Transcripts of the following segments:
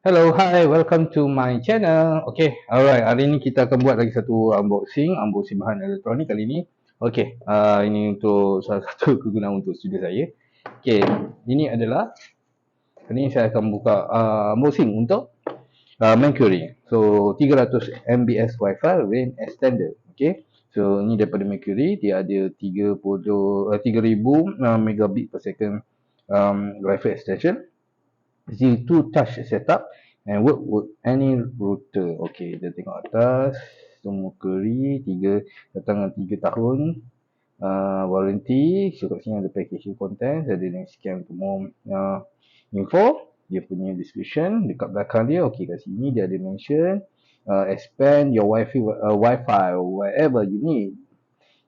Hello, hi, welcome to my channel. Okay, alright, hari ni kita akan buat lagi satu unboxing bahan elektronik kali ni. Okay, ini untuk salah satu kegunaan untuk studio saya. Okay, ini adalah, kali ni saya akan buka unboxing untuk Mercury. So, 300 Mbps Wi-Fi range extender. Okay, so ini daripada Mercury, dia ada 3000 megabit per second Wi-Fi extension. Easy to touch setup and work with any router. Okay, kita tengok atas. Semua Mercury, datang dengan 3 tahun warranty. So kat sini ada packaging content, ada link scan untuk more info. Dia punya description dekat belakang dia. Okay, kat sini dia ada mention expand your Wi-Fi wherever you need.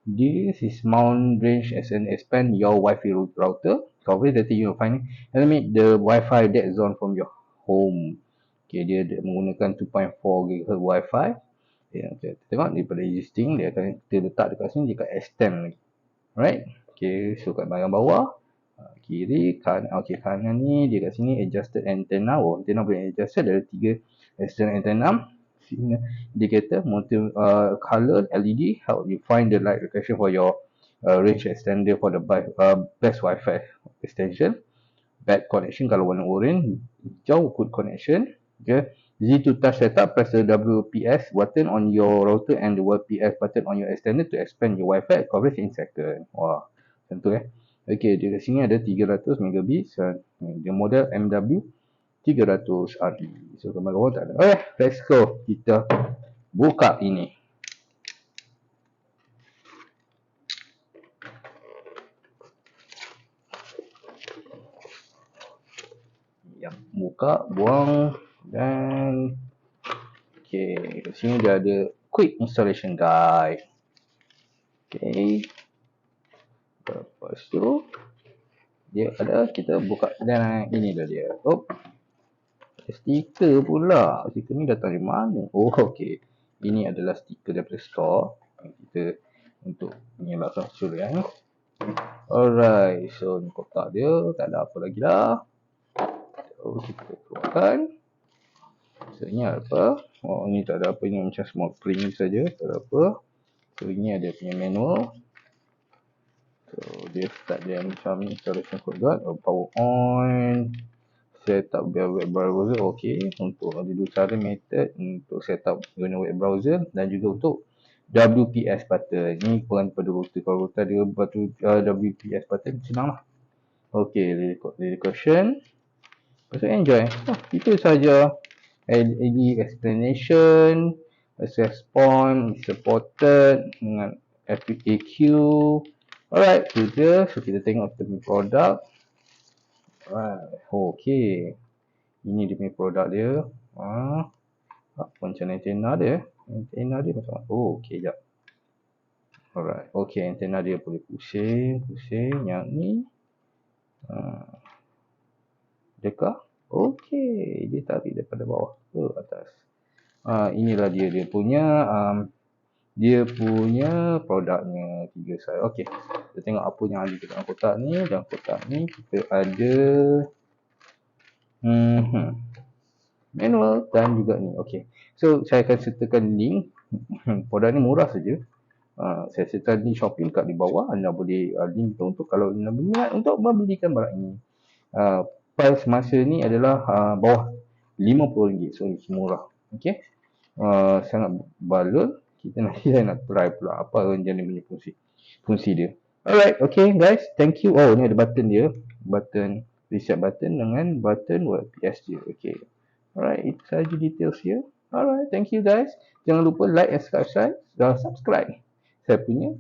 This is mount range as an expand your Wi-Fi router. Coverage data you will find eliminate the Wi-Fi dead zone from your home. Okay, dia menggunakan 2.4 GHz Wi-Fi. Okay, kita tengok daripada existing, dia akan kita letak dekat sini, dia akan extend lagi. Alright. Okay, so kat bahagian bawah, kiri, kanan. Okay, kanan ni dia kat sini adjusted antenna. Oh, antenna boleh adjusted, ada 3 external antenna. Indicator, multi color LED, help you find the light location for your range extender for the best Wi-Fi extension. Bad connection kalau warna orange, hijau good connection. Okay, easy to touch setup. Press the WPS button on your router and the WPS button on your extender to expand your Wi-Fi coverage in second. Wah, tentu Okay, di sini ada 300 megabit. Dia model MW300RE. So gambar bawah tak ada. Okay, let's go. Kita buka ini. Ya, buka, buang dan okay, di sini dia ada quick installation guide. Okay. Lepas tu dia ada, kita buka dan ini dah dia. Oh, stiker pula. Stiker ni datang dari mana? Oh, okey. Ini adalah stiker daripada store. Kita untuk menyelakkan curian. Alright, so ni kotak dia. Tak ada apa lagi dah. So, kita keluarkan. So, ini apa? Oh, ini tak ada apa. Ini macam small print saja. Tak ada apa. So, ini ada punya manual. So, dia start dia macam installation code guard. Power on. Setup web browser, ok. Untuk ada dua cara method untuk setup guna web browser dan juga untuk WPS button. Ini peran pada router. Kalau router ada batu WPS button, senang lah. Ok, question. Lepas tu enjoy. Itu saja. LED explanation, access point, supported dengan FAQ. Alright, itu je. So kita tengok produk. Alright, okay. Ini dia punya produk dia. Apa macam antena dia? Antena dia macam apa? Oh, okay, jap. Alright, okay, antena dia boleh pusing. Yang ni. Dekah? Okay, dia tarik daripada bawah ke atas. Inilah dia punya produknya 3 side. Okay, kita tengok apa yang ada dalam kotak ni. Dalam kotak ni kita ada manual dan juga ni. Okay, so saya akan sertakan link. Produk ni murah saja. Saya sertakan link shopping kat di bawah. Anda boleh link untuk kalau anda berminat untuk membelikan barang ini. Price masa ni adalah bawah RM50. So ni murah. Okay, sangat balon. Kita nanti saya nak try pula apa jenis punya fungsi dia. Alright, okay guys, thank you. Oh, ni ada button dia, button reset button dengan button WPS dia. Okay, alright, itu sahaja details dia. Alright, thank you guys. Jangan lupa like and subscribe. Saya punya